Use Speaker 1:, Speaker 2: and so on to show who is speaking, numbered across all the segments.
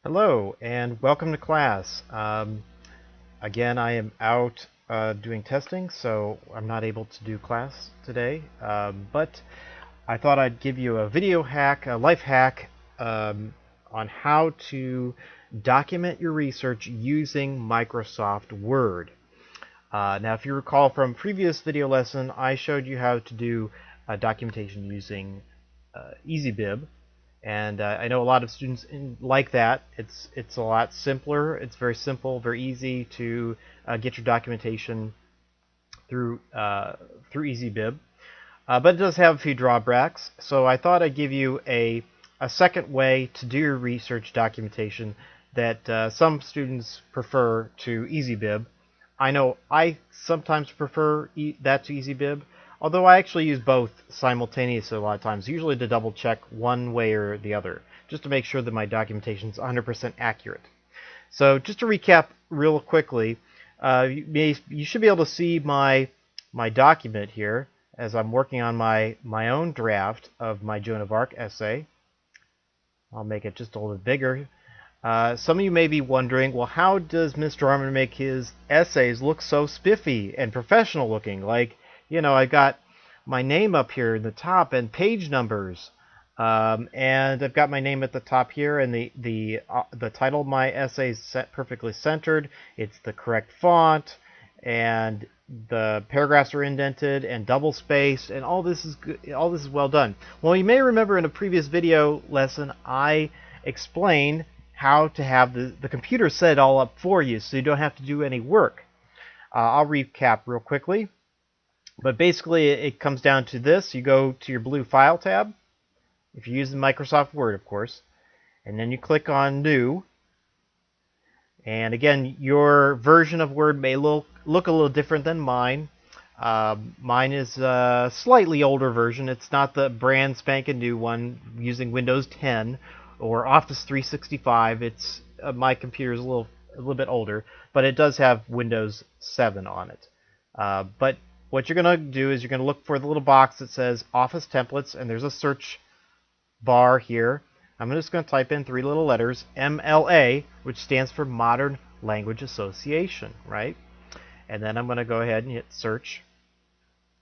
Speaker 1: Hello and welcome to class. Again, I am out doing testing, so I'm not able to do class today. But I thought I'd give you a video hack, a life hack, on how to document your research using Microsoft Word. Now, if you recall from previous video lesson, I showed you how to do documentation using EasyBib. And I know a lot of students like that. It's a lot simpler. It's very simple, very easy to get your documentation through EasyBib. But it does have a few drawbacks. So I thought I'd give you a second way to do your research documentation that some students prefer to EasyBib. I know I sometimes prefer that to EasyBib, although I actually use both simultaneously a lot of times, usually to double check one way or the other, just to make sure that my documentation is 100% accurate. So just to recap real quickly, you should be able to see my document here as I'm working on my own draft of my Joan of Arc essay. I'll make it just a little bit bigger. Some of you may be wondering, well, how does Mr. Armin make his essays look so spiffy and professional looking? Like, I got my name up here in the top and page numbers, and I've got my name at the top here, and the title of my essay is set perfectly centered. It's the correct font, and the paragraphs are indented and double spaced, and all this is good. All this is well done. Well, you may remember in a previous video lesson I explained how to have the computer set it all up for you so you don't have to do any work. I'll recap real quickly. But basically it comes down to this. You go to your blue File tab, if you're using Microsoft Word, of course, and then you click on New. And again, your version of Word may look a little different than mine. Mine is a slightly older version. It's not the brand spanking new one using Windows 10 or Office 365. It's my computer is a little bit older, but it does have Windows 7 on it. But what you're going to do is you're going to look for the little box that says Office Templates, and there's a search bar here. I'm just going to type in three little letters, MLA, which stands for Modern Language Association, right? And then I'm going to go ahead and hit search.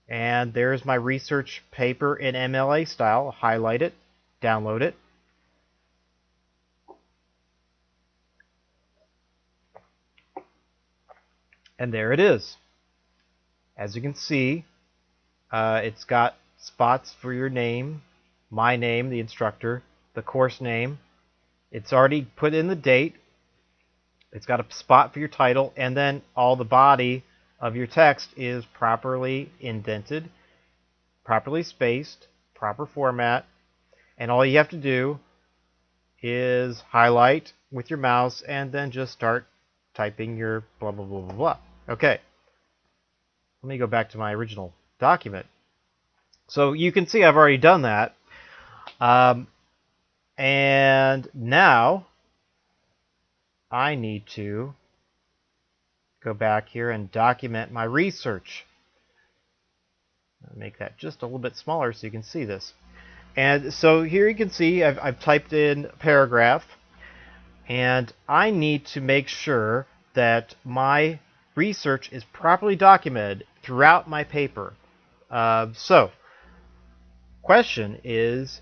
Speaker 1: And there's my research paper in MLA style. Highlight it, download it. And there it is. As you can see, it's got spots for your name, my name, the instructor, the course name. It's already put in the date. It's got a spot for your title, and then all the body of your text is properly indented, properly spaced, proper format, and all you have to do is highlight with your mouse and then just start typing your blah, blah, blah, blah, blah. Okay. Let me go back to my original document. So you can see I've already done that. And now I need to go back here and document my research. I'll make that just a little bit smaller so you can see this. And so here you can see I've typed in paragraph, and I need to make sure that my research is properly documented throughout my paper. So, question is,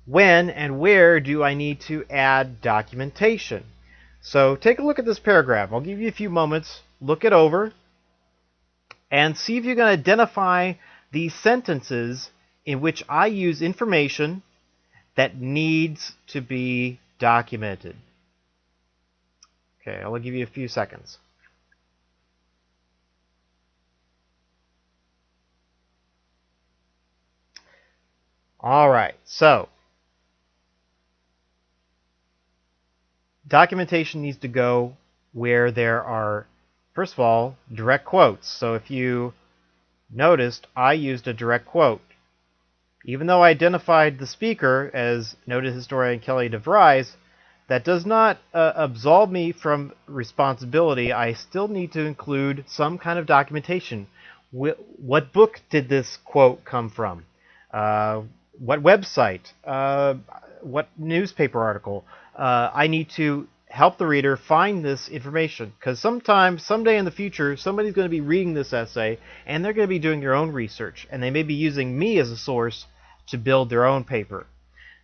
Speaker 1: when and where do I need to add documentation? So take a look at this paragraph. I'll give you a few moments, look it over, and see if you can identify the sentences in which I use information that needs to be documented. Okay, I'll give you a few seconds. All right, so documentation needs to go where there are, first of all, direct quotes. So if you noticed, I used a direct quote. Even though I identified the speaker as noted historian Kelly DeVries, that does not absolve me from responsibility. I still need to include some kind of documentation. What book did this quote come from? What website? what newspaper article. I need to help the reader find this information, because someday in the future, somebody's going to be reading this essay, and they're going to be doing their own research, and they may be using me as a source to build their own paper.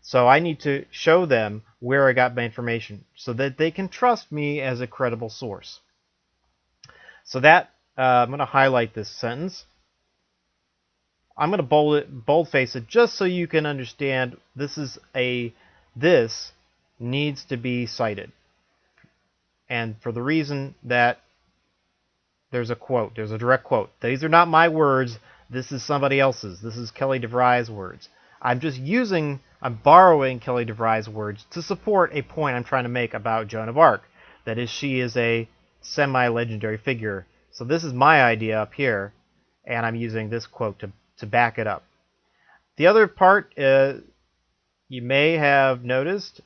Speaker 1: So I need to show them where I got my information so that they can trust me as a credible source. So that I'm going to highlight this sentence. I'm going to boldface it just so you can understand this needs to be cited. And for the reason that there's a quote, there's a direct quote. These are not my words. This is somebody else's. This is Kelly DeVry's words. I'm borrowing Kelly DeVry's words to support a point I'm trying to make about Joan of Arc. That is, she is a semi-legendary figure. So this is my idea up here, and I'm using this quote to back it up. The other part, you may have noticed,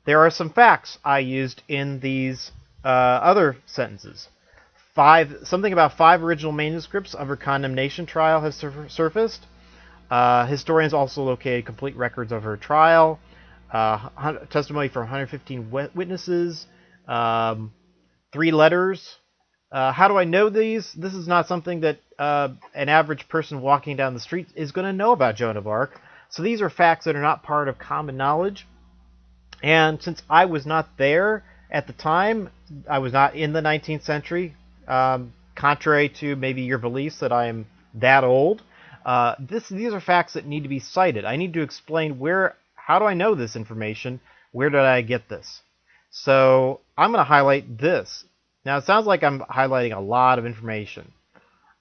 Speaker 1: there are some facts I used in these other sentences. Something about 5 original manuscripts of her condemnation trial has surfaced. Historians also located complete records of her trial, testimony from 115 witnesses, 3 letters. How do I know these? This is not something that an average person walking down the street is going to know about Joan of Arc. So these are facts that are not part of common knowledge. And since I was not there at the time, I was not in the 19th century, contrary to maybe your beliefs that I am that old, these are facts that need to be cited. I need to explain how do I know this information? Where did I get this? So I'm going to highlight this. Now it sounds like I'm highlighting a lot of information,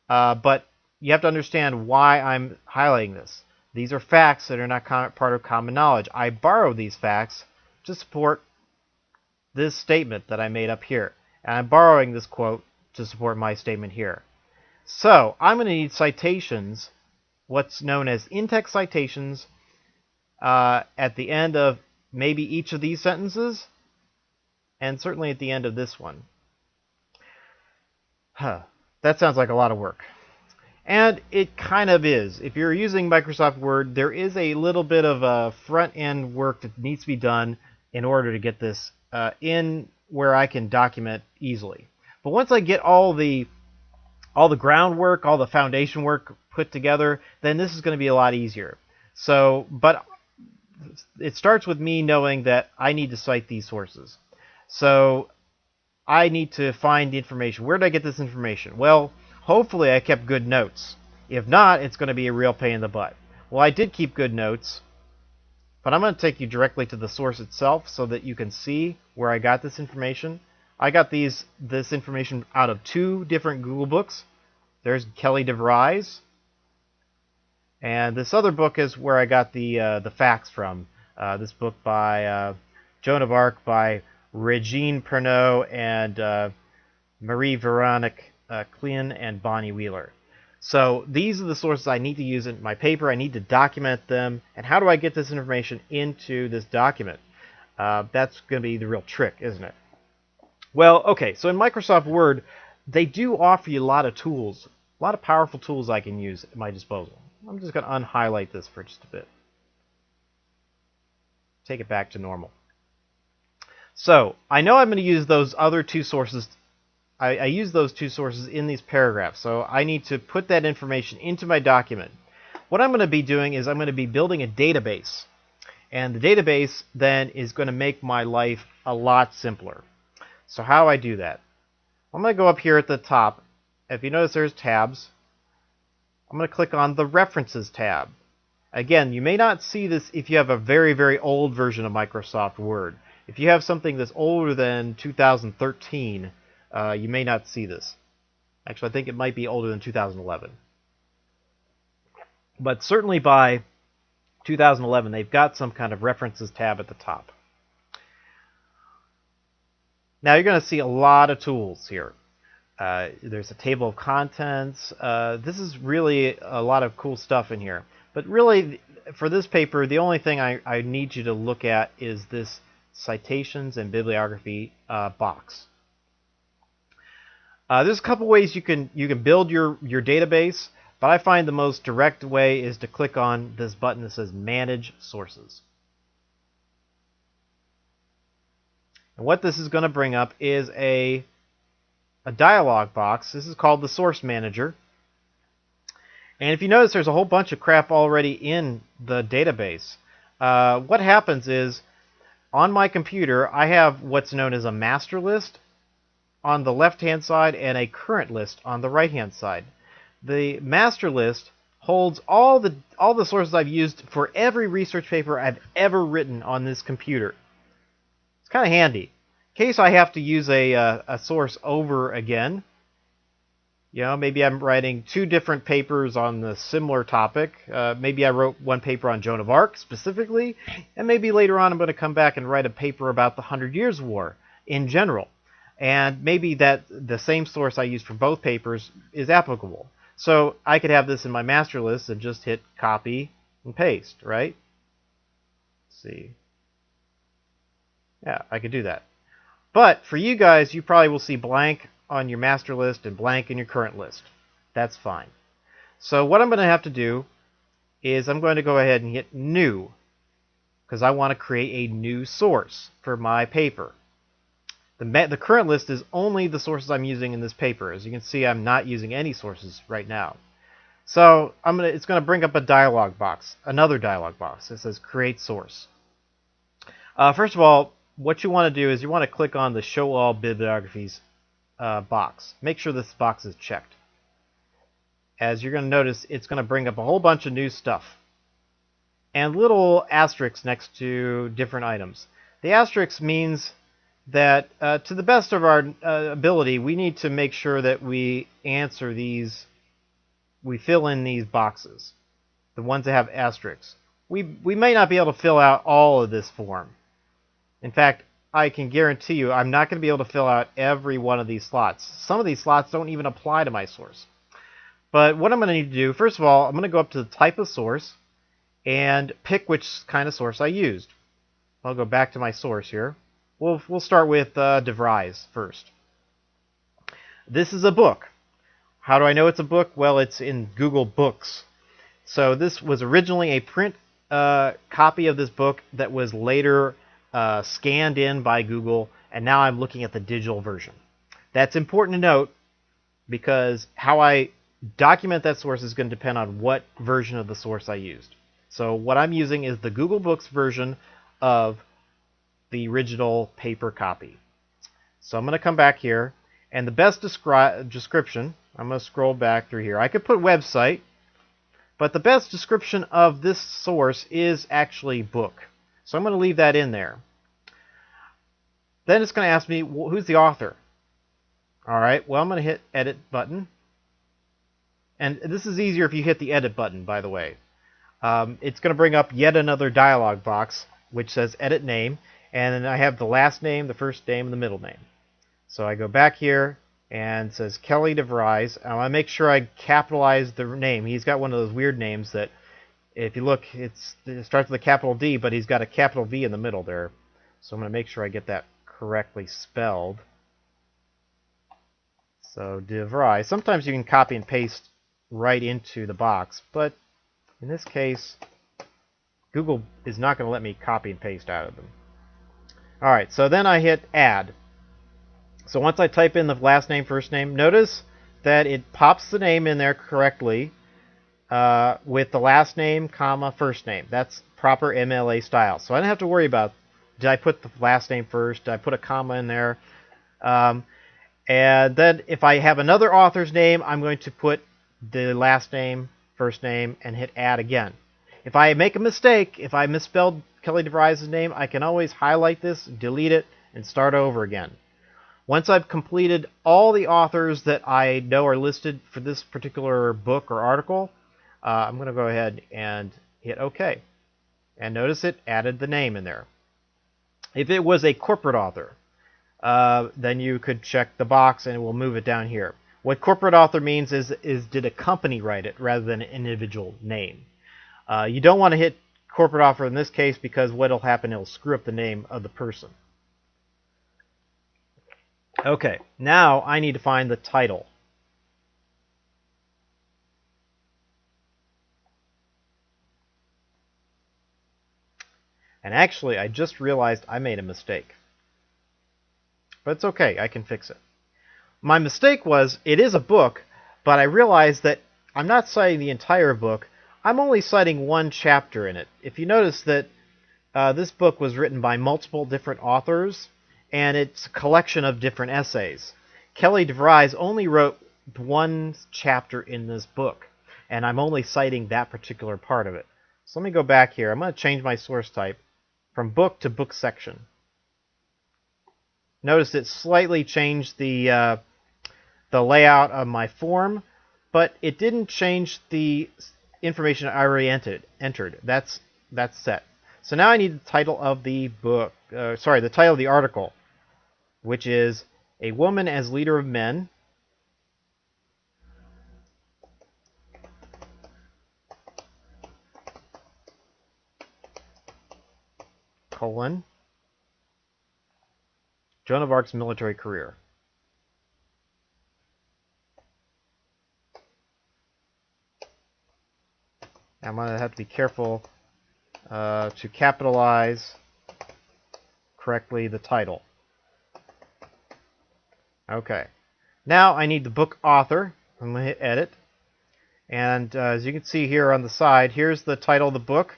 Speaker 1: but you have to understand why I'm highlighting this. These are facts that are not part of common knowledge. I borrow these facts to support this statement that I made up here. And I'm borrowing this quote to support my statement here. So I'm going to need citations, what's known as in-text citations, at the end of maybe each of these sentences, and certainly at the end of this one. That sounds like a lot of work. And it kind of is. If you're using Microsoft Word, there is a little bit of front-end work that needs to be done in order to get this in where I can document easily. But once I get all the groundwork, all the foundation work put together, then this is going to be a lot easier. So, but it starts with me knowing that I need to cite these sources. So I need to find the information. Where did I get this information? Well, hopefully I kept good notes. If not, it's going to be a real pain in the butt. Well, I did keep good notes, but I'm going to take you directly to the source itself so that you can see where I got this information. I got this information out of 2 different Google books. There's Kelly DeVry's, and this other book is where I got the facts from. This book by Joan of Arc by Regine Pernod and Marie-Veronique Klein and Bonnie Wheeler. So these are the sources I need to use in my paper. I need to document them. And how do I get this information into this document? That's going to be the real trick, isn't it? Well, okay, so in Microsoft Word, they do offer you a lot of tools, a lot of powerful tools I can use at my disposal. I'm just going to unhighlight this for just a bit. Take it back to normal. So I know I'm going to use those other 2 sources. I use those 2 sources in these paragraphs, so I need to put that information into my document. What I'm going to be doing is I'm going to be building a database, and the database then is going to make my life a lot simpler. So how do I do that? I'm going to go up here at the top. If you notice there's tabs, I'm going to click on the References tab. Again, you may not see this if you have a very, very old version of Microsoft Word. If you have something that's older than 2013, you may not see this. Actually, I think it might be older than 2011. But certainly by 2011, they've got some kind of References tab at the top. Now you're going to see a lot of tools here. There's a table of contents. This is really a lot of cool stuff in here. But really, for this paper, the only thing I need you to look at is this citations and bibliography box. There's a couple ways you can build your database, but I find the most direct way is to click on this button that says Manage Sources. And what this is going to bring up is a dialog box. This is called the Source Manager. And if you notice, there's a whole bunch of crap already in the database. What happens is, on my computer, I have what's known as a master list on the left-hand side and a current list on the right-hand side. The master list holds all the sources I've used for every research paper I've ever written on this computer. It's kind of handy. In case I have to use a source over again, you know, maybe I'm writing 2 different papers on the similar topic. Maybe I wrote one paper on Joan of Arc specifically, and maybe later on I'm going to come back and write a paper about the 100 Years' War in general. And maybe that the same source I used for both papers is applicable. So I could have this in my master list and just hit copy and paste, right? Let's see. Yeah, I could do that. But for you guys, you probably will see blank on your master list and blank in your current list. That's fine. So what I'm going to have to do is I'm going to go ahead and hit New, because I want to create a new source for my paper. The current list is only the sources I'm using in this paper. As you can see, I'm not using any sources right now. So it's going to bring up a dialog box, another dialog box. It says Create Source. First of all, what you want to do is you want to click on the Show All Bibliographies box. Make sure this box is checked. As you're going to notice, it's going to bring up a whole bunch of new stuff and little asterisks next to different items. The asterisk means that to the best of our ability, we need to make sure that we answer these, we fill in these boxes, the ones that have asterisks. We may not be able to fill out all of this form. In fact, I can guarantee you I'm not going to be able to fill out every one of these slots. Some of these slots don't even apply to my source. But what I'm going to need to do, first of all, I'm going to go up to the type of source and pick which kind of source I used. I'll go back to my source here. We'll start with DeVries first. This is a book. How do I know it's a book? Well, it's in Google Books. So this was originally a print copy of this book that was later scanned in by Google, and now I'm looking at the digital version. That's important to note because how I document that source is going to depend on what version of the source I used. So what I'm using is the Google Books version of the original paper copy. So I'm going to come back here, and the best description, I'm going to scroll back through here. I could put website, but the best description of this source is actually book. So I'm going to leave that in there. Then it's going to ask me, well, who's the author? All right, well, I'm going to hit Edit button. And this is easier if you hit the Edit button, by the way. It's going to bring up yet another dialog box, which says Edit Name. And then I have the last name, the first name, and the middle name. So I go back here, and it says Kelly DeVries. I want to make sure I capitalize the name. He's got one of those weird names that, if you look, it starts with a capital D, but he's got a capital V in the middle there. So I'm going to make sure I get that correctly spelled. So DeVries. Sometimes you can copy and paste right into the box, but in this case, Google is not going to let me copy and paste out of them. Alright, so then I hit Add. So once I type in the last name, first name, notice that it pops the name in there correctly with the last name, comma, first name. That's proper MLA style. So I don't have to worry about, did I put the last name first? Did I put a comma in there? And then if I have another author's name, I'm going to put the last name, first name, and hit Add again. If I make a mistake, if I misspelled Kelly DeVries' name, I can always highlight this, delete it, and start over again. Once I've completed all the authors that I know are listed for this particular book or article, I'm going to go ahead and hit OK. And notice it added the name in there. If it was a corporate author, then you could check the box and it will move it down here. What corporate author means is did a company write it rather than an individual name. You don't want to hit corporate author in this case because what will happen, it'll screw up the name of the person. Okay, now I need to find the title. And actually, I just realized I made a mistake. But it's okay, I can fix it. My mistake was, it is a book, but I realized that I'm not citing the entire book. I'm only citing one chapter in it. If you notice that this book was written by multiple different authors, and it's a collection of different essays. Kelly DeVries only wrote one chapter in this book, and I'm only citing that particular part of it. So let me go back here. I'm going to change my source type from book to book section. Notice it slightly changed the layout of my form, but it didn't change the information I already entered. That's set. So now I need the title of the book. The title of the article, which is "A Woman as Leader of Men." Colon. Joan of Arc's military career. I'm going to have to be careful to capitalize correctly the title. Okay. Now I need the book author. I'm going to hit edit. And as you can see here on the side, here's the title of the book.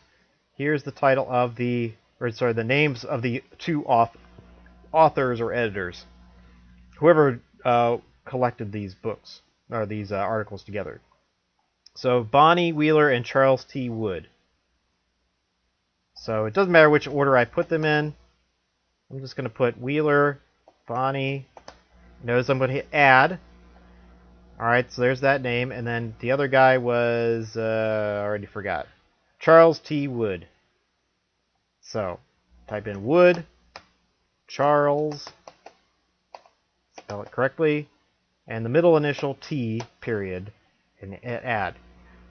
Speaker 1: Here's the title of the names of the two authors or editors. Whoever collected these books, or these articles together. So Bonnie Wheeler and Charles T. Wood. So it doesn't matter which order I put them in. I'm just going to put Wheeler, Bonnie. Notice I'm going to hit add. Alright, so there's that name. And then the other guy was, already forgot. Charles T. Wood. So, type in Wood, Charles, spell it correctly, and the middle initial T, period, and add.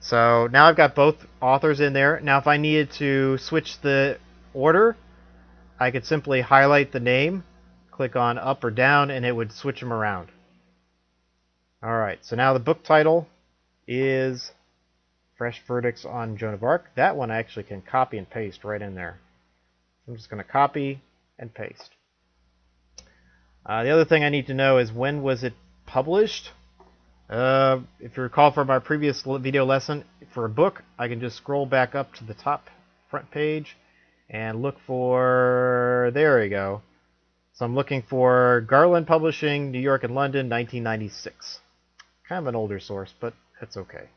Speaker 1: So now I've got both authors in there. Now if I needed to switch the order, I could simply highlight the name, click on up or down, and it would switch them around. Alright, so now the book title is Fresh Verdicts on Joan of Arc. That one I actually can copy and paste right in there. I'm just going to copy and paste. The other thing I need to know is, when was it published? If you recall from our previous video lesson, for a book, I can just scroll back up to the top front page and look for, there we go. So I'm looking for Garland Publishing, New York and London, 1996. Kind of an older source, but that's okay.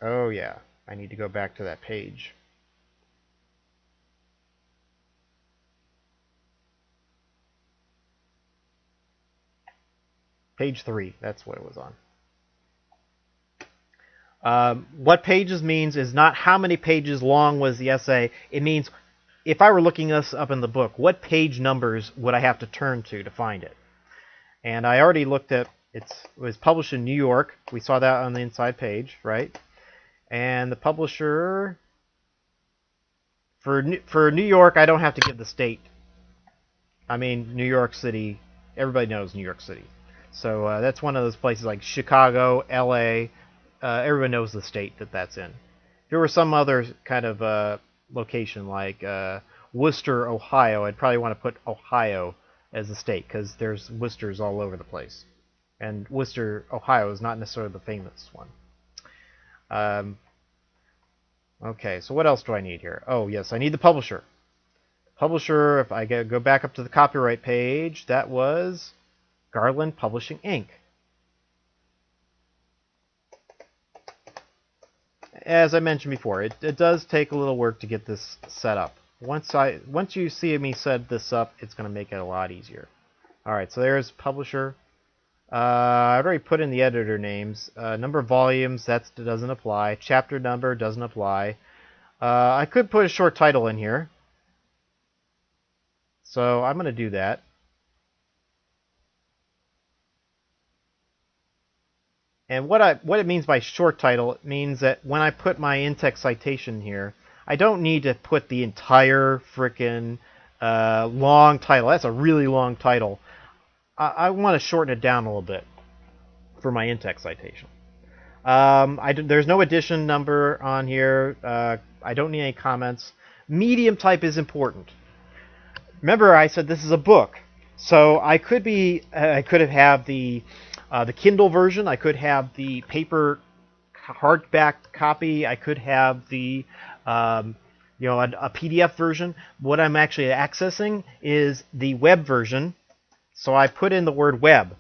Speaker 1: Oh yeah, I need to go back to that page. Page 3, that's what it was on. What pages means is not how many pages long was the essay. It means, if I were looking this up in the book, what page numbers would I have to turn to find it? And I already looked at, it was published in New York. We saw that on the inside page, right? And the publisher, for New York, I don't have to give the state. I mean, New York City, everybody knows New York City. So that's one of those places like Chicago, LA. Everyone knows the state that's in. If there were some other kind of location like Worcester, Ohio, I'd probably want to put Ohio as a state, because there's Worcesters all over the place. And Worcester, Ohio is not necessarily the famous one. Okay, so what else do I need here? Oh, yes, I need the publisher. Publisher, if I go back up to the copyright page, that was Garland Publishing, Inc. As I mentioned before, it does take a little work to get this set up. Once you see me set this up, it's going to make it a lot easier. Alright, so there's publisher. I've already put in the editor names. Number of volumes, that doesn't apply. Chapter number doesn't apply. I could put a short title in here. So I'm going to do that. And what it means by short title, it means that when I put my in-text citation here, I don't need to put the entire frickin' long title. That's a really long title. I want to shorten it down a little bit for my in-text citation. There's no edition number on here. I don't need any comments. Medium type is important. Remember, I said this is a book, so I could have the Kindle version. I could have the paper hardback copy. I could have the a PDF version. What I'm actually accessing is the web version. So I put in the word web.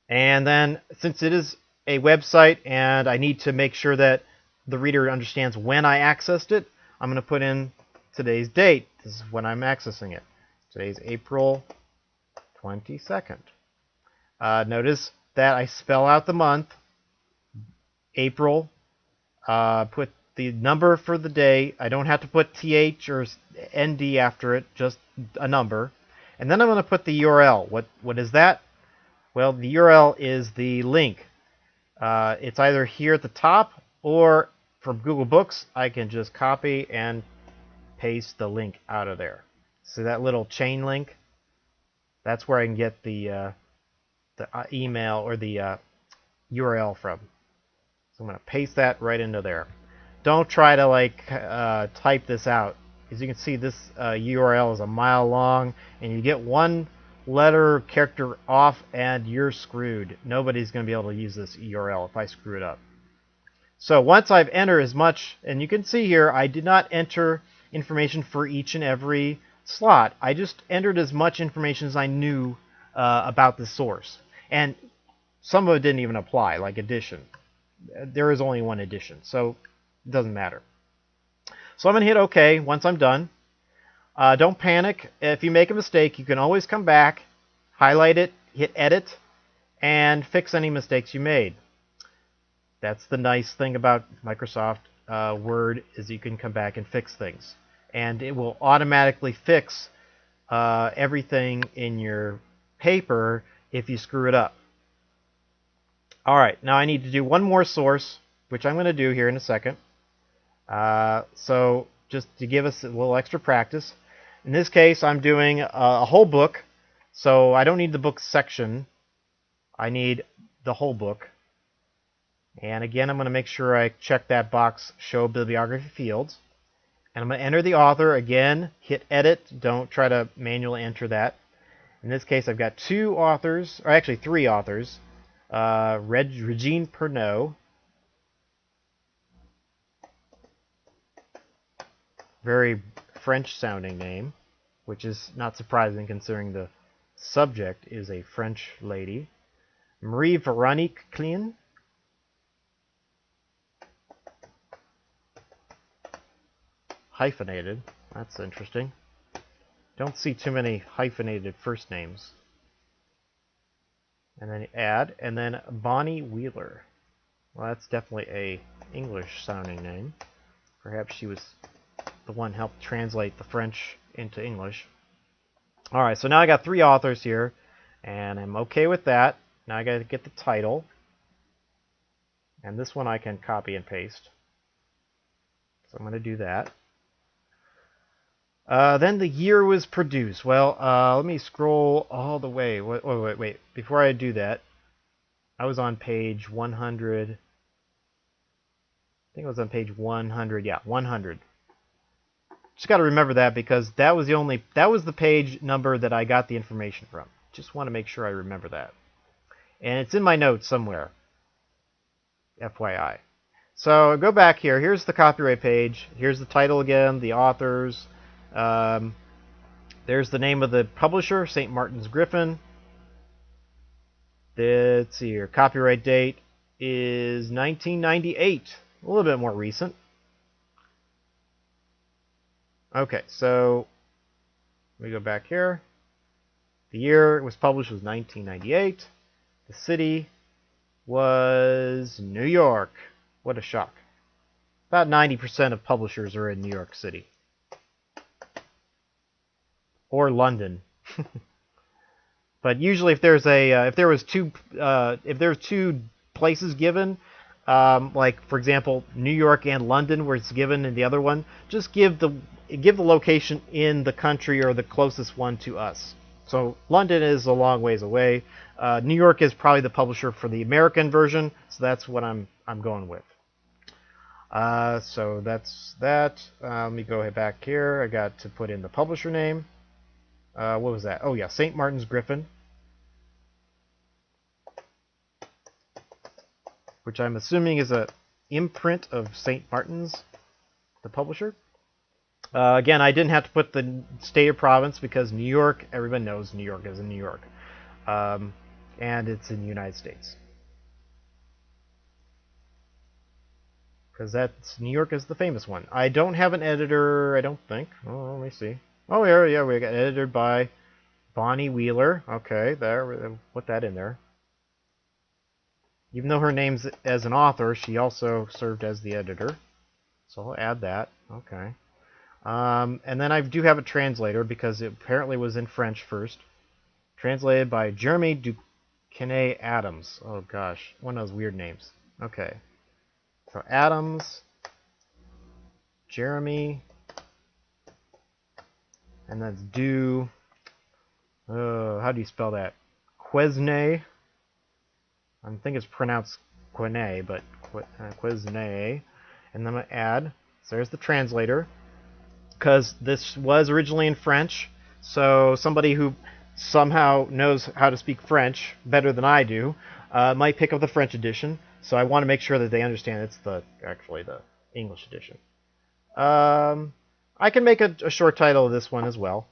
Speaker 1: And then, since it is a website and I need to make sure that the reader understands when I accessed it, I'm going to put in today's date. This is when I'm accessing it. Today's April 22nd. Notice that I spell out the month, April, put the number for the day. I don't have to put TH or ND after it, just a number. And then I'm going to put the URL. What is that? Well, the URL is the link. It's either here at the top, or from Google Books, I can just copy and paste the link out of there. So that little chain link, that's where I can get the email or the URL from. So I'm going to paste that right into there. Don't try to type this out. As you can see, this URL is a mile long, and you get one letter character off and you're screwed. Nobody's going to be able to use this URL if I screw it up. So once I've entered as much, and you can see here, I did not enter information for each and every slot. I just entered as much information as I knew about the source. And some of it didn't even apply, like edition. There is only one edition, so it doesn't matter. So I'm going to hit OK once I'm done. Don't panic. If you make a mistake, you can always come back, highlight it, hit Edit, and fix any mistakes you made. That's the nice thing about Microsoft Word, is you can come back and fix things. And it will automatically fix everything in your paper if you screw it up. Alright, now I need to do one more source, which I'm going to do here in a second. So just to give us a little extra practice. In this case, I'm doing a whole book, so I don't need the book section. I need the whole book. And again, I'm going to make sure I check that box, Show Bibliography Fields. And I'm going to enter the author. Again, hit Edit. Don't try to manually enter that. In this case, I've got two authors, or actually three authors. Regine Pernot. Very French-sounding name, which is not surprising considering the subject is a French lady. Marie Veronique Klein. Hyphenated. That's interesting. Don't see too many hyphenated first names. And then add, and then Bonnie Wheeler. Well, that's definitely a English-sounding name. Perhaps she was the one helped translate the French into English. Alright, so now I got three authors here, and I'm okay with that. Now I got to get the title. And this one I can copy and paste. So I'm going to do that. Then the year was produced. Well, let me scroll all the way. Wait. Before I do that, I was on page 100. I think it was on page 100. Yeah, 100. Just got to remember that because that was the page number that I got the information from. Just want to make sure I remember that. And it's in my notes somewhere. FYI. So go back here. Here's the copyright page. Here's the title again, the authors. There's the name of the publisher, St. Martin's Griffin. Let's see here. Copyright date is 1998. A little bit more recent. Okay, so let me go back here. The year it was published was 1998. The city was New York. What a shock. About 90% of publishers are in New York City. Or London. But usually if there's if there was two places given, like for example New York and London where it's given in the other one, just give the give the location in the country or the closest one to us. So London is a long ways away. New York is probably the publisher for the American version, so that's what I'm going with. So that's that. Let me go back here. I got to put in the publisher name. What was that? Oh yeah, St. Martin's Griffin, which I'm assuming is a imprint of St. Martin's, the publisher. Again, I didn't have to put the state or province because New York, everyone knows New York is in New York. And it's in the United States. Because New York is the famous one. I don't have an editor, I don't think. Oh, let me see. Oh, yeah, we got edited by Bonnie Wheeler. Okay, there, put that in there. Even though her name's as an author, she also served as the editor. So I'll add that. Okay. And then I do have a translator because it apparently was in French first. Translated by Jeremy Duquesne Adams. Oh gosh, one of those weird names. Okay. So Adams, Jeremy, and that's how do you spell that? Quesnay. I think it's pronounced Quene, but Quesnay. And then I'm going to add, so there's the translator, because this was originally in French, so somebody who somehow knows how to speak French better than I do might pick up the French edition, so I want to make sure that they understand it's actually the English edition. I can make a short title of this one as well.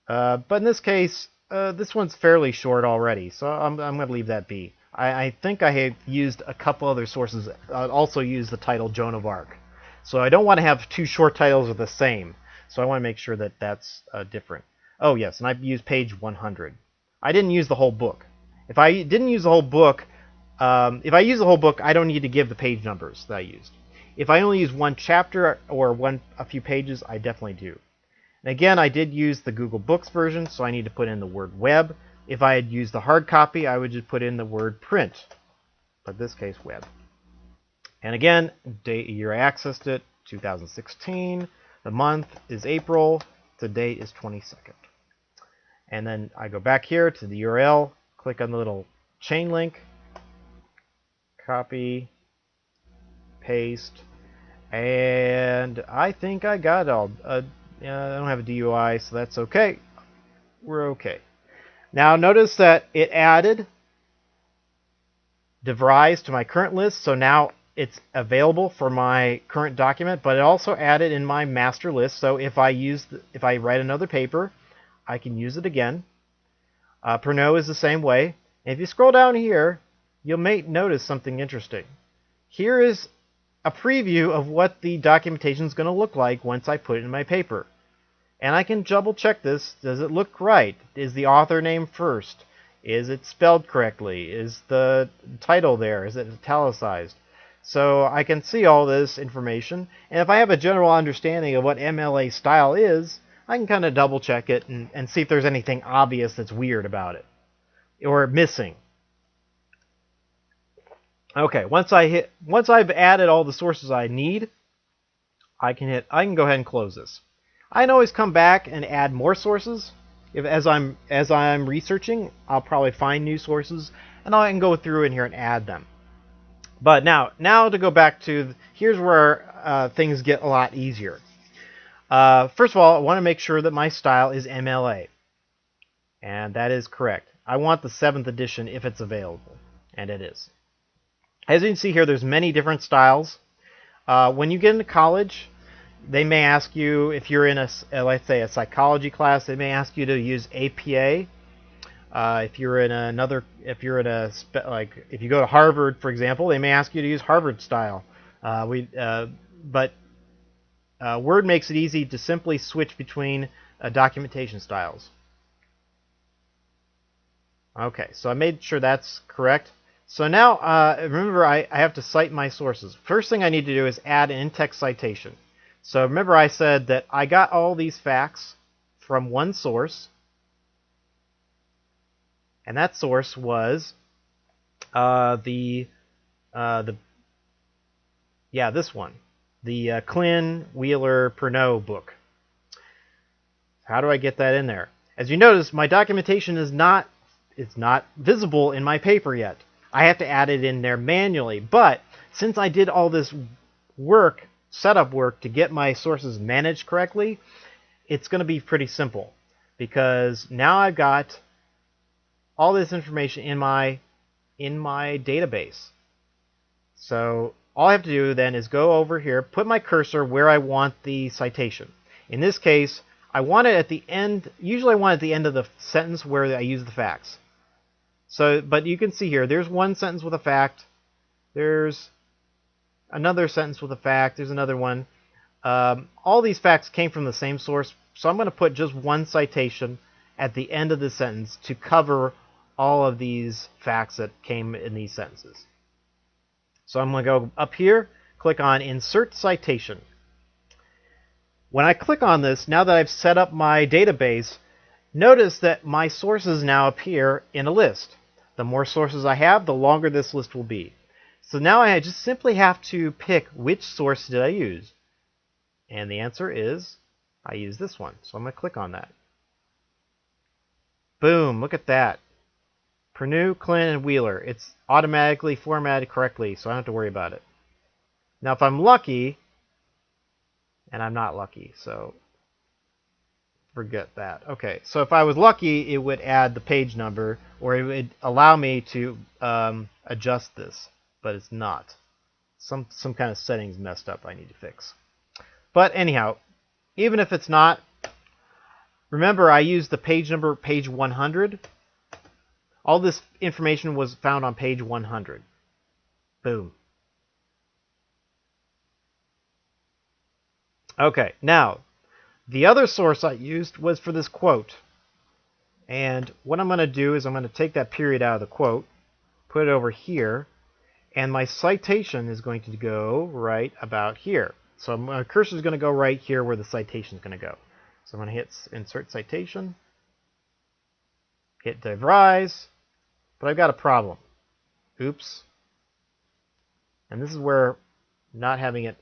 Speaker 1: But in this case, this one's fairly short already, so I'm going to leave that be. I think I have used a couple other sources, also used the title Joan of Arc. So I don't want to have two short titles of the same, so I want to make sure that that's different. Oh yes, and I've used page 100. I didn't use the whole book. If I didn't use the whole book, if I use the whole book, I don't need to give the page numbers that I used. If I only use one chapter or a few pages, I definitely do. And again, I did use the Google Books version, so I need to put in the word web. If I had used the hard copy, I would just put in the word print. But in this case, web. And again, date, year I accessed it, 2016. The month is April. The date is 22nd. And then I go back here to the URL, click on the little chain link, copy, paste, and I think I got it all. I don't have a DUI, so that's okay. We're okay. Now notice that it added DeVries to my current list, so now it's available for my current document, but it also added in my master list, so if I write another paper, I can use it again. Pernod is the same way. And if you scroll down here, you may notice something interesting. Here is a preview of what the documentation is going to look like once I put it in my paper. And I can double check this. Does it look right? Is the author name first? Is it spelled correctly? Is the title there? Is it italicized? So I can see all this information. And if I have a general understanding of what MLA style is, I can kind of double check it and see if there's anything obvious that's weird about it or missing. Okay, once I've added all the sources I need, I can go ahead and close this. I can always come back and add more sources. As I'm researching, I'll probably find new sources and I can go through in here and add them. But now to go back to here's where things get a lot easier. First of all, I want to make sure that my style is MLA, and that is correct. I want the 7th edition if it's available, and it is. As you can see here, there's many different styles. When you get into college, they may ask you, if you're in let's say a psychology class, they may ask you to use APA. If you go to Harvard, for example, they may ask you to use Harvard style. But Word makes it easy to simply switch between documentation styles. Okay, so I made sure that's correct. So now, remember, I have to cite my sources. First thing I need to do is add an in-text citation. So remember I said that I got all these facts from one source, and that source was this one, the Klin Wheeler Pernod book. How do I get that in there? As you notice, my documentation is not visible in my paper yet. I have to add it in there manually. But since I did all this work, setup work, to get my sources managed correctly, it's going to be pretty simple, because now I've got all this information in my database. So all I have to do then is go over here, put my cursor where I want the citation. In this case, I want it at the end. Usually I want it at the end of the sentence where I use the facts. So, but you can see here, there's one sentence with a fact. There's another sentence with a fact. There's another one. All these facts came from the same source, so I'm going to put just one citation at the end of the sentence to cover all of these facts that came in these sentences. So I'm going to go up here, click on Insert Citation. When I click on this, now that I've set up my database, notice that my sources now appear in a list. The more sources I have, the longer this list will be. So now I just simply have to pick which source did I use. And the answer is, I used this one. So I'm going to click on that. Boom, look at that. Pernod, Klin, and Wheeler. It's automatically formatted correctly, so I don't have to worry about it. Now if I'm lucky, and I'm not lucky, so forget that. Okay, so if I was lucky, it would add the page number, or it would allow me to adjust this, but it's not. Some kind of settings messed up I need to fix. But anyhow, even if it's not, remember I used the page number, page 100. All this information was found on page 100. Boom. Okay, now, the other source I used was for this quote. And what I'm going to do is I'm going to take that period out of the quote, put it over here, and my citation is going to go right about here. So my cursor is going to go right here where the citation is going to go. So I'm going to hit Insert Citation, hit DeVries, but I've got a problem. Oops. And this is where not having it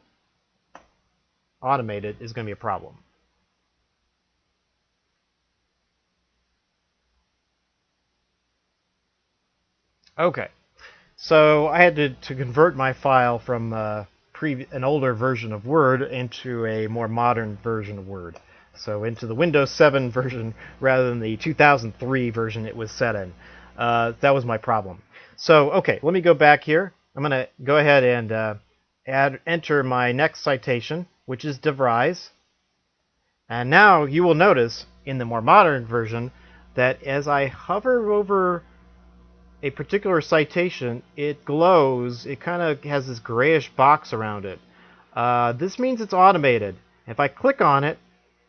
Speaker 1: automated is going to be a problem. Okay, so I had to convert my file from an older version of Word into a more modern version of Word. So into the Windows 7 version rather than the 2003 version it was set in. That was my problem. So, okay, let me go back here. I'm going to go ahead and enter my next citation, which is DeVries. And now you will notice in the more modern version that as I hover over a particular citation, it glows. It kind of has this grayish box around it. This means it's automated. If I click on it,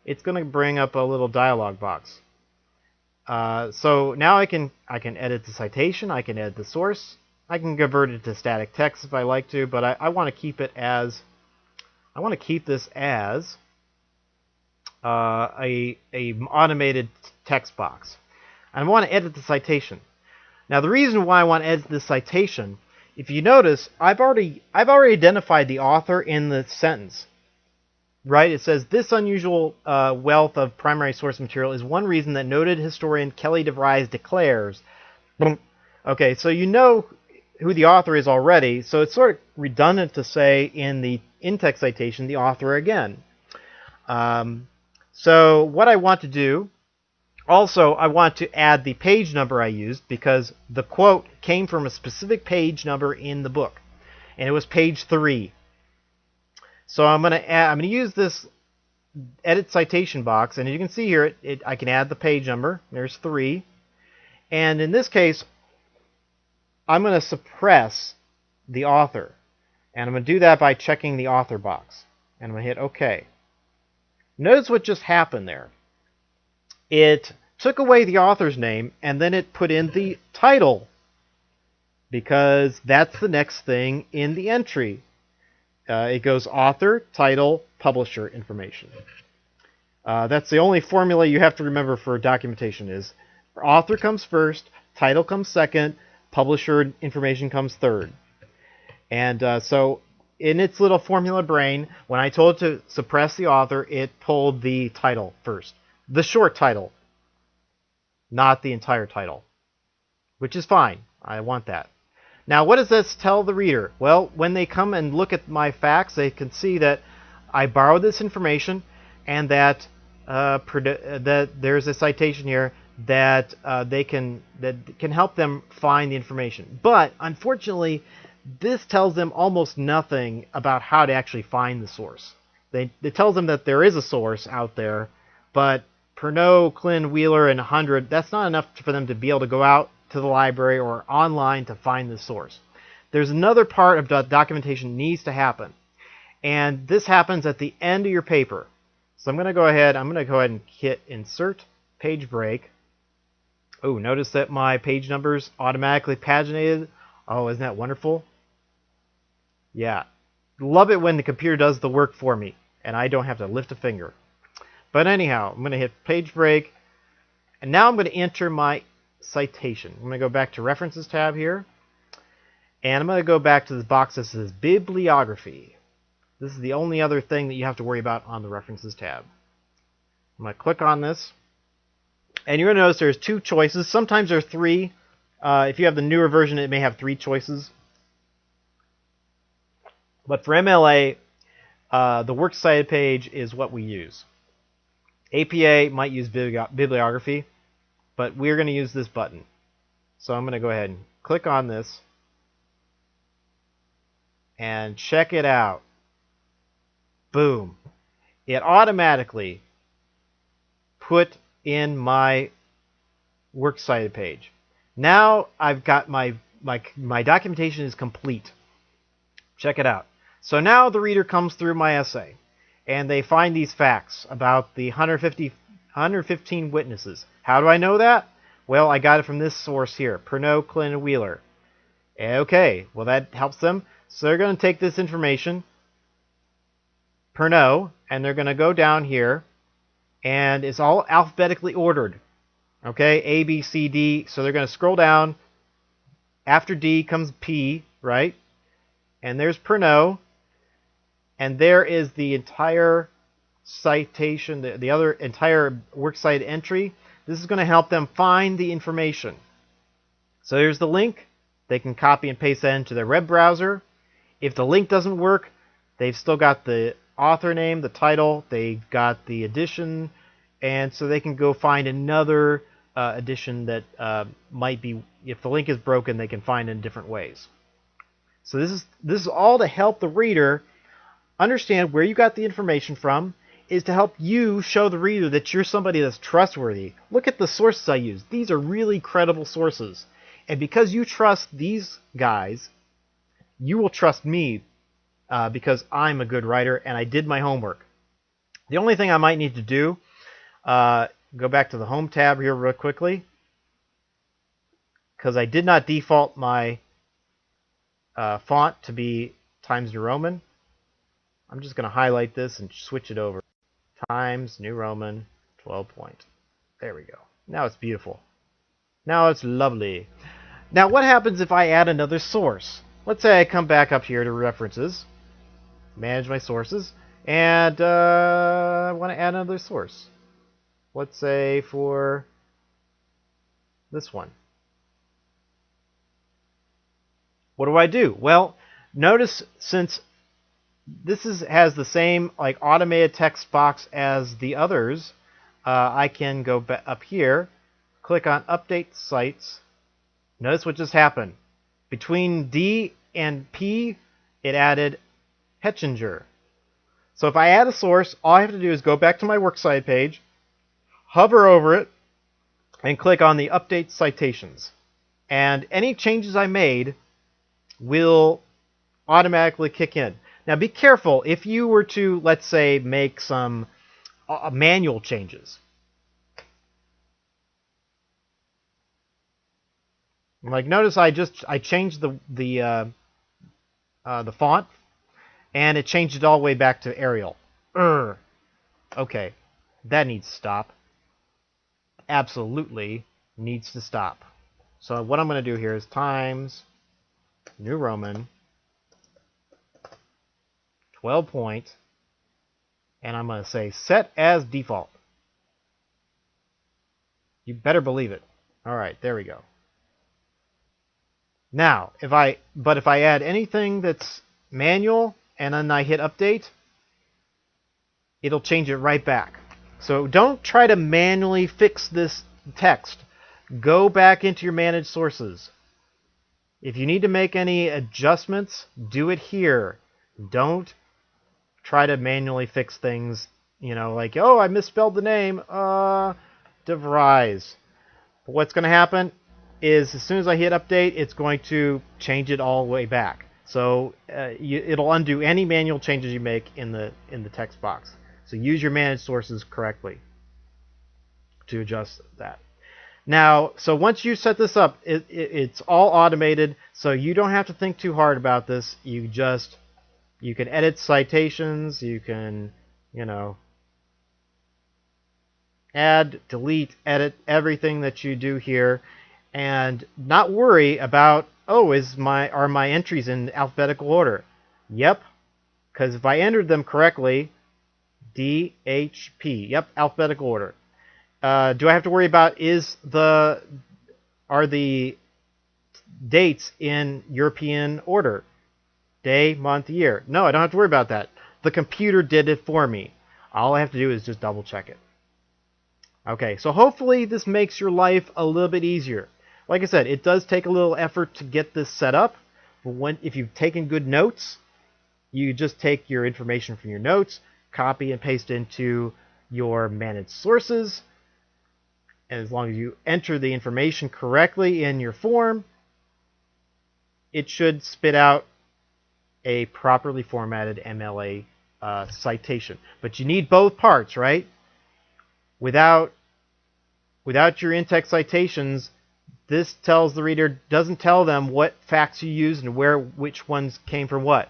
Speaker 1: it's going to bring up a little dialog box. So now I can edit the citation, I can edit the source, I can convert it to static text if I like to, but I want to keep it as this as a automated text box. And I want to edit the citation. Now the reason why I want to edit this citation, if you notice, I've already identified the author in the sentence. Right? It says, this unusual wealth of primary source material is one reason that noted historian Kelly DeVries declares. Okay, so you know who the author is already, so it's sort of redundant to say in the in-text citation the author again. So what I want to do, also I want to add the page number I used, because the quote came from a specific page number in the book, and it was page 3. So I'm going to use this edit citation box, and as you can see here, I can add the page number. There's 3, and in this case, I'm going to suppress the author, and I'm going to do that by checking the author box, and I'm going to hit OK. Notice what just happened there. It took away the author's name, and then it put in the title, because that's the next thing in the entry. It goes author, title, publisher information. That's the only formula you have to remember for documentation is author comes first, title comes second, publisher information comes third. And so in its little formula brain, when I told it to suppress the author, it pulled the title first. The short title, not the entire title, which is fine. I want that. Now, what does this tell the reader? Well, when they come and look at my facts, they can see that I borrowed this information and that that there's a citation here that can help them find the information. But unfortunately, this tells them almost nothing about how to actually find the source. It tells them that there is a source out there, but Pernod, Klin, Wheeler, and 100, that's not enough for them to be able to go out to the library or online to find the source. There's another part of documentation needs to happen, and this happens at the end of your paper. So I'm going to go ahead and hit Insert Page Break. Oh, notice that my page numbers automatically paginated. Oh, isn't that wonderful? Yeah. Love it when the computer does the work for me and I don't have to lift a finger. But anyhow, I'm going to hit Page Break, and now I'm going to enter my citation. I'm going to go back to References tab here, and I'm going to go back to this box that says Bibliography. This is the only other thing that you have to worry about on the References tab. I'm going to click on this, and you're going to notice there's two choices. Sometimes there are three. If you have the newer version, it may have three choices. But for MLA, the Works Cited page is what we use. APA might use bibliography, but we're going to use this button. So I'm going to go ahead and click on this and check it out. Boom. It automatically put in my Works Cited page. Now I've got my documentation is complete. Check it out. So now the reader comes through my essay, and they find these facts about the 115 witnesses. How do I know that? Well, I got it from this source here, Pernod, Klin, and Wheeler. Okay, well that helps them. So they're going to take this information, Pernod, and they're going to go down here, and it's all alphabetically ordered. Okay, A, B, C, D. So they're going to scroll down. After D comes P, right? And there's Pernod. And there is the entire citation, the other entire works cited entry. This is going to help them find the information. So here's the link. They can copy and paste that into their web browser. If the link doesn't work, they've still got the author name, the title, they got the edition, and so they can go find another edition that might be, if the link is broken, they can find in different ways. So this is all to help the reader understand where you got the information from, is to help you show the reader that you're somebody that's trustworthy. Look at the sources I use. These are really credible sources. And because you trust these guys, you will trust me because I'm a good writer and I did my homework. The only thing I might need to do, go back to the Home tab here real quickly, because I did not default my font to be Times New Roman. I'm just going to highlight this and switch it over. Times New Roman 12 point. There we go. Now it's beautiful. Now it's lovely. Now what happens if I add another source? Let's say I come back up here to References, manage my sources, and I want to add another source. Let's say for this one. What do I do? Well, notice since this has the same like automated text box as the others, I can go up here, click on Update Cites. Notice what just happened. Between D and P, it added Hetchinger. So if I add a source, all I have to do is go back to my Works Cited page, hover over it, and click on the Update Citations. And any changes I made will automatically kick in. Now be careful if you were to, let's say, make some manual changes. Like notice I changed the font, and it changed it all the way back to Arial. Okay, that needs to stop. Absolutely needs to stop. So what I'm going to do here is Times New Roman 12 point, and I'm going to say set as default. You better believe it. All right, there we go. Now, if I add anything that's manual and then I hit update, it'll change it right back. So don't try to manually fix this text. Go back into your managed sources. If you need to make any adjustments, do it here. Don't try to manually fix things, like, oh, I misspelled the name, DeVries. What's going to happen is as soon as I hit update, it's going to change it all the way back. So it'll undo any manual changes you make in the text box. So use your managed sources correctly to adjust that. Now, so once you set this up, it's all automated, so you don't have to think too hard about this. You can edit citations, you can, add, delete, edit everything that you do here, and not worry about, oh, are my entries in alphabetical order? Yep, because if I entered them correctly, DHP, yep, alphabetical order. Do I have to worry about are the dates in European order? Day, month, year. No, I don't have to worry about that. The computer did it for me. All I have to do is just double check it. Okay, so hopefully this makes your life a little bit easier. Like I said, it does take a little effort to get this set up. But if you've taken good notes, you just take your information from your notes, copy and paste into your managed sources. And as long as you enter the information correctly in your form, it should spit out a properly formatted MLA citation. But you need both parts, right? Without your in-text citations, this tells the reader, doesn't tell them what facts you used and which ones came from what.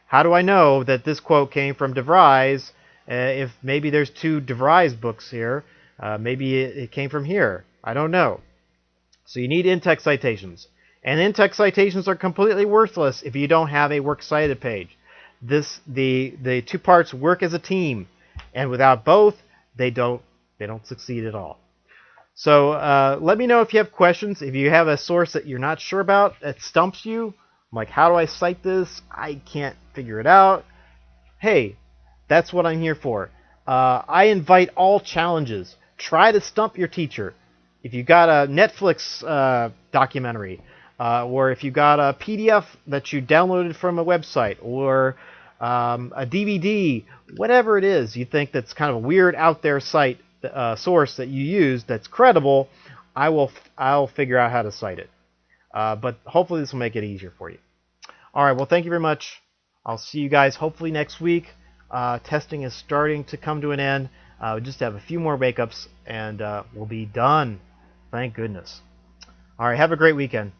Speaker 1: How do I know that this quote came from DeVries if maybe there's 2 DeVries books here? Maybe it came from here. I don't know. So you need in-text citations. And in-text citations are completely worthless if you don't have a works cited page. The 2 parts work as a team, and without both, they don't succeed at all. So let me know if you have questions. If you have a source that you're not sure about, that stumps you, like, how do I cite this? I can't figure it out. Hey, that's what I'm here for. I invite all challenges. Try to stump your teacher. If you got a Netflix documentary, or if you got a PDF that you downloaded from a website, or a DVD, whatever it is you think that's kind of a weird out there source that you use that's credible, I'll figure out how to cite it. But hopefully this will make it easier for you. All right, well, thank you very much. I'll see you guys hopefully next week. Testing is starting to come to an end. We just have a few more makeups, and we'll be done. Thank goodness. All right, have a great weekend.